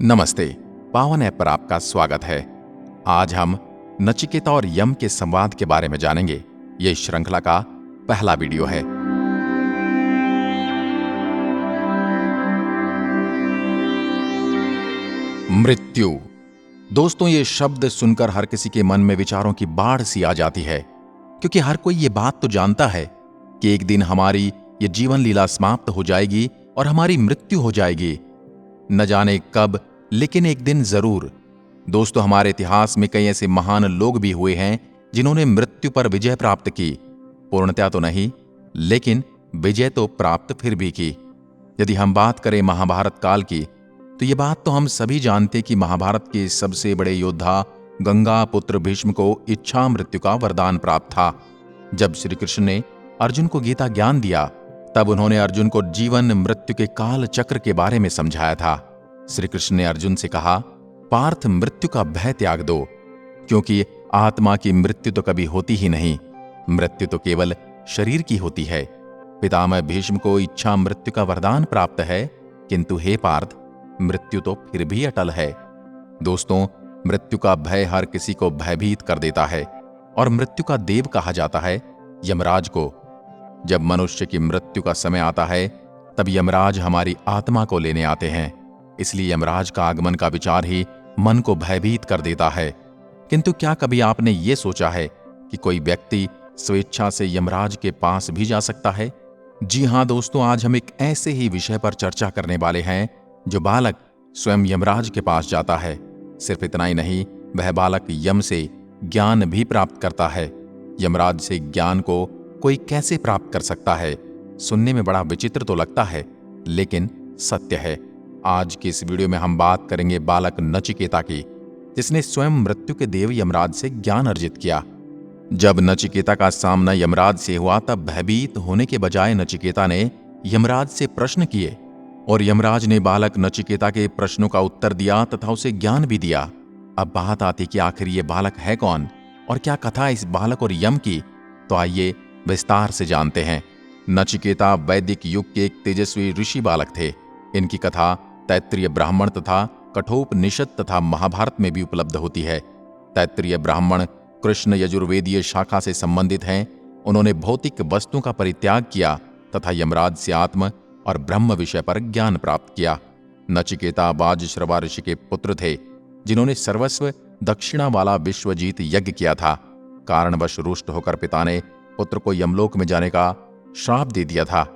नमस्ते। पावन ऐप पर आपका स्वागत है। आज हम नचिकेता और यम के संवाद के बारे में जानेंगे। ये इस श्रृंखला का पहला वीडियो है। मृत्यु। दोस्तों, ये शब्द सुनकर हर किसी के मन में विचारों की बाढ़ सी आ जाती है, क्योंकि हर कोई ये बात तो जानता है कि एक दिन हमारी ये जीवन लीला समाप्त हो जाएगी और हमारी मृत्यु हो जाएगी। न जाने कब, लेकिन एक दिन जरूर। दोस्तों, हमारे इतिहास में कई ऐसे महान लोग भी हुए हैं जिन्होंने मृत्यु पर विजय प्राप्त की। पूर्णतया तो नहीं, लेकिन विजय तो प्राप्त फिर भी की। यदि हम बात करें महाभारत काल की, तो ये बात तो हम सभी जानते कि महाभारत के सबसे बड़े योद्धा गंगा पुत्र भीष्म को इच्छा मृत्यु का वरदान प्राप्त था। जब श्री कृष्ण ने अर्जुन को गीता ज्ञान दिया, तब उन्होंने अर्जुन को जीवन मृत्यु के काल चक्र के बारे में समझाया था। श्री कृष्ण ने अर्जुन से कहा, पार्थ, मृत्यु का भय त्याग दो, क्योंकि आत्मा की मृत्यु तो कभी होती ही नहीं। मृत्यु तो केवल शरीर की होती है। पितामह भीष्म को इच्छा मृत्यु का वरदान प्राप्त है, किंतु हे पार्थ, मृत्यु तो फिर भी अटल है। दोस्तों, मृत्यु का भय हर किसी को भयभीत कर देता है, और मृत्यु का देव कहा जाता है यमराज को। जब मनुष्य की मृत्यु का समय आता है, तब यमराज हमारी आत्मा को लेने आते हैं। इसलिए यमराज का आगमन का विचार ही मन को भयभीत कर देता है। किंतु क्या कभी आपने ये सोचा है कि कोई व्यक्ति स्वेच्छा से यमराज के पास भी जा सकता है? जी हां दोस्तों, आज हम एक ऐसे ही विषय पर चर्चा करने वाले हैं जो बालक स्वयं यमराज के पास जाता है। सिर्फ इतना ही नहीं, वह बालक यम से ज्ञान भी प्राप्त करता है। यमराज से ज्ञान को कोई कैसे प्राप्त कर सकता है? सुनने में बड़ा विचित्र तो लगता है, लेकिन सत्य है। आज की इस वीडियो में हम बात करेंगे बालक नचिकेता की, जिसने स्वयं मृत्यु के देव यमराज से ज्ञान अर्जित किया। जब नचिकेता का सामना यमराज से हुआ, तब भयभीत होने के बजाय नचिकेता ने यमराज से प्रश्न किए, और यमराज ने बालक नचिकेता के प्रश्नों का उत्तर दिया तथा उसे ज्ञान भी दिया। अब बात आती कि आखिर ये बालक है कौन और क्या कथा इस बालक और यम की? तो आइए विस्तार से जानते हैं। नचिकेता वैदिक युग के एक तेजस्वी ऋषि बालक थे। इनकी कथा तैत्तिरीय ब्राह्मण तथा कठोपनिषद तथा महाभारत में भी उपलब्ध होती है। तैत्तिरीय ब्राह्मण कृष्ण यजुर्वेदीय शाखा से संबंधित हैं। उन्होंने भौतिक वस्तुओं का परित्याग किया तथा यमराज से आत्म और ब्रह्म विषय पर ज्ञान प्राप्त किया। नचिकेता वाजश्रवा ऋषि के पुत्र थे, जिन्होंने सर्वस्व दक्षिणा वाला विश्वजीत यज्ञ किया था। कारणवश रुष्ट होकर पिता ने पुत्र को यमलोक में जाने का श्राप दे दिया था।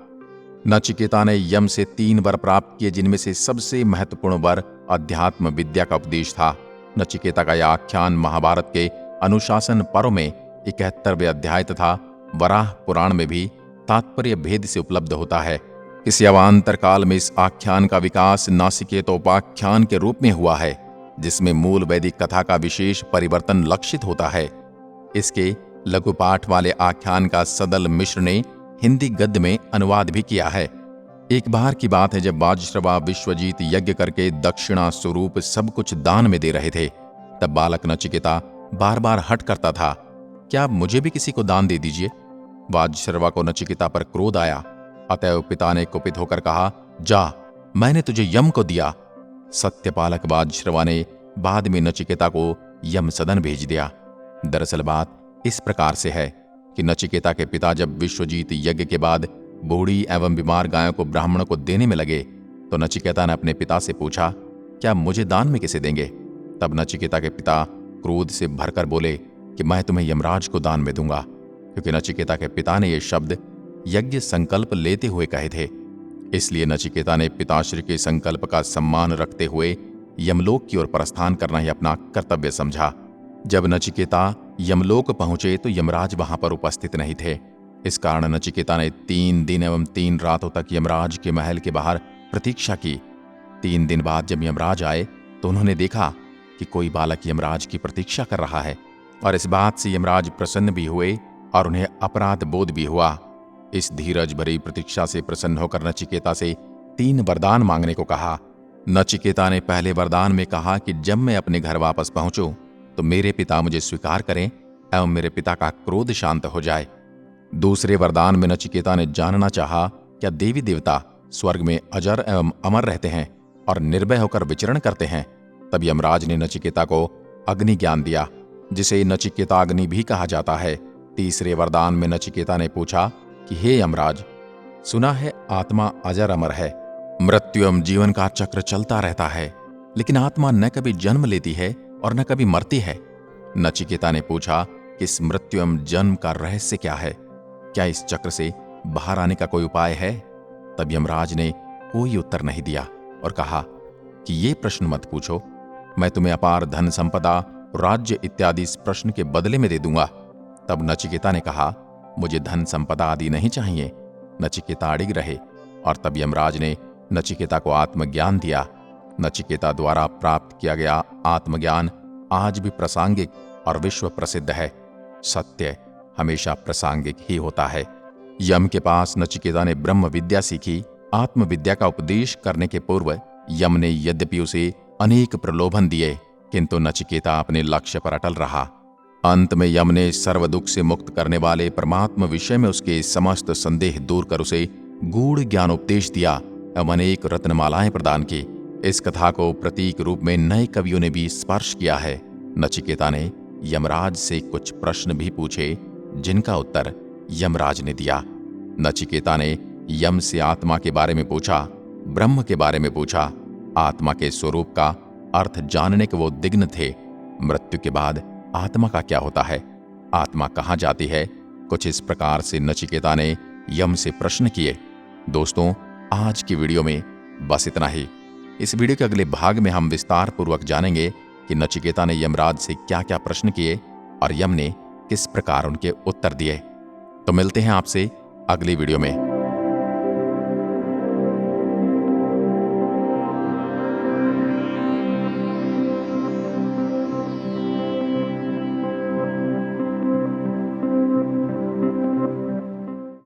नचिकेता ने यम से 3 वर प्राप्त किए, जिनमें से सबसे महत्वपूर्ण वर अध्यात्म विद्या का उपदेश था। नचिकेता का यह आख्यान महाभारत के अनुशासन पर्व में 71वें अध्याय तथा वराह पुराण में भी तात्पर्य भेद से उपलब्ध होता है। इस अवान्तर काल में इस आख्यान का विकास नासिकेतोपाख्यान के रूप में हुआ है, जिसमें मूल वैदिक कथा का विशेष परिवर्तन लक्षित होता है। इसके लघु पाठ वाले आख्यान का सदल मिश्र ने हिंदी गद्य में अनुवाद भी किया है। एक बार की बात है, जब वाजश्रवा विश्वजीत यज्ञ करके दक्षिणा स्वरूप सब कुछ दान में दे रहे थे, तब बालक नचिकेता बार बार हट करता था, क्या मुझे भी किसी को दान दे दीजिए। वाजश्रवा को नचिकेता पर क्रोध आया। अतएव पिता ने कुपित होकर कहा, जा, मैंने तुझे यम को दिया। सत्यपालक वाजश्रवा ने बाद में नचिकेता को यम सदन भेज दिया। दरअसल बात इस प्रकार से है कि नचिकेता के पिता जब विश्वजीत यज्ञ के बाद बूढ़ी एवं बीमार गायों को ब्राह्मणों को देने में लगे, तो नचिकेता ने अपने पिता से पूछा, क्या मुझे दान में किसे देंगे? तब नचिकेता के पिता क्रोध से भरकर बोले कि मैं तुम्हें यमराज को दान में दूंगा, क्योंकि नचिकेता के पिता ने ये शब्द यज्ञ संकल्प लेते हुए कहे थे। इसलिए नचिकेता ने पिताश्री के संकल्प का सम्मान रखते हुए यमलोक की ओर प्रस्थान करना ही अपना कर्तव्य समझा। जब नचिकेता यमलोक पहुंचे, तो यमराज वहां पर उपस्थित नहीं थे। इस कारण नचिकेता ने 3 दिन एवं 3 रातों तक यमराज के महल के बाहर प्रतीक्षा की। 3 दिन बाद जब यमराज आए, तो उन्होंने देखा कि कोई बालक यमराज की प्रतीक्षा कर रहा है, और इस बात से यमराज प्रसन्न भी हुए और उन्हें अपराध बोध भी हुआ। इस धीरज भरी प्रतीक्षा से प्रसन्न होकर नचिकेता से 3 वरदान मांगने को कहा। नचिकेता ने पहले वरदान में कहा कि जब मैं अपने घर वापस पहुंचूं, तो मेरे पिता मुझे स्वीकार करें एवं मेरे पिता का क्रोध शांत हो जाए। दूसरे वरदान में नचिकेता ने जानना चाहा, क्या देवी देवता स्वर्ग में अजर एवं अमर रहते हैं और निर्भय होकर विचरण करते हैं। तब यमराज ने नचिकेता को अग्नि ज्ञान दिया, जिसे नचिकेताग्नि भी कहा जाता है। तीसरे वरदान में नचिकेता ने पूछा कि हे यमराज, सुना है आत्मा अजर अमर है, मृत्यु एवं जीवन का चक्र चलता रहता है, लेकिन आत्मा न कभी जन्म लेती है और न कभी मरती है। नचिकेता ने पूछा कि इस मृत्यु एवं जन्म का रहस्य क्या है? क्या इस चक्र से बाहर आने का कोई उपाय है? तब यमराज ने कोई उत्तर नहीं दिया और कहा कि ये प्रश्न मत पूछो, मैं तुम्हें अपार धन संपदा, राज्य इत्यादि इस प्रश्न के बदले में दे दूंगा। तब नचिकेता ने कहा, मुझे धन संपदा आदि नहीं चाहिए। नचिकेता अड़िग रहे और तब यमराज ने नचिकेता को आत्मज्ञान दिया। नचिकेता द्वारा प्राप्त किया गया आत्मज्ञान आज भी प्रासंगिक और विश्व प्रसिद्ध है। सत्य हमेशा प्रासंगिक ही होता है। यम के पास नचिकेता ने ब्रह्म विद्या सीखी। आत्मविद्या का उपदेश करने के पूर्व यम ने यद्यपि उसे अनेक प्रलोभन दिए, किंतु नचिकेता अपने लक्ष्य पर अटल रहा। अंत में यम ने सर्व दुख से मुक्त करने वाले परमात्मा विषय में उसके समस्त संदेह दूर कर उसे गूढ़ ज्ञानोपदेश दिया एवं अनेक रत्नमालाएं प्रदान की। इस कथा को प्रतीक रूप में नए कवियों ने भी स्पर्श किया है। नचिकेता ने यमराज से कुछ प्रश्न भी पूछे, जिनका उत्तर यमराज ने दिया। नचिकेता ने यम से आत्मा के बारे में पूछा, ब्रह्म के बारे में पूछा, आत्मा के स्वरूप का अर्थ जानने के वो दिग्न थे। मृत्यु के बाद आत्मा का क्या होता है, आत्मा कहाँ जाती है, कुछ इस प्रकार से नचिकेता ने यम से प्रश्न किए। दोस्तों, आज की वीडियो में बस इतना ही। इस वीडियो के अगले भाग में हम विस्तार पूर्वक जानेंगे कि नचिकेता ने यमराज से क्या क्या प्रश्न किए और यम ने किस प्रकार उनके उत्तर दिए। तो मिलते हैं आपसे अगली वीडियो में।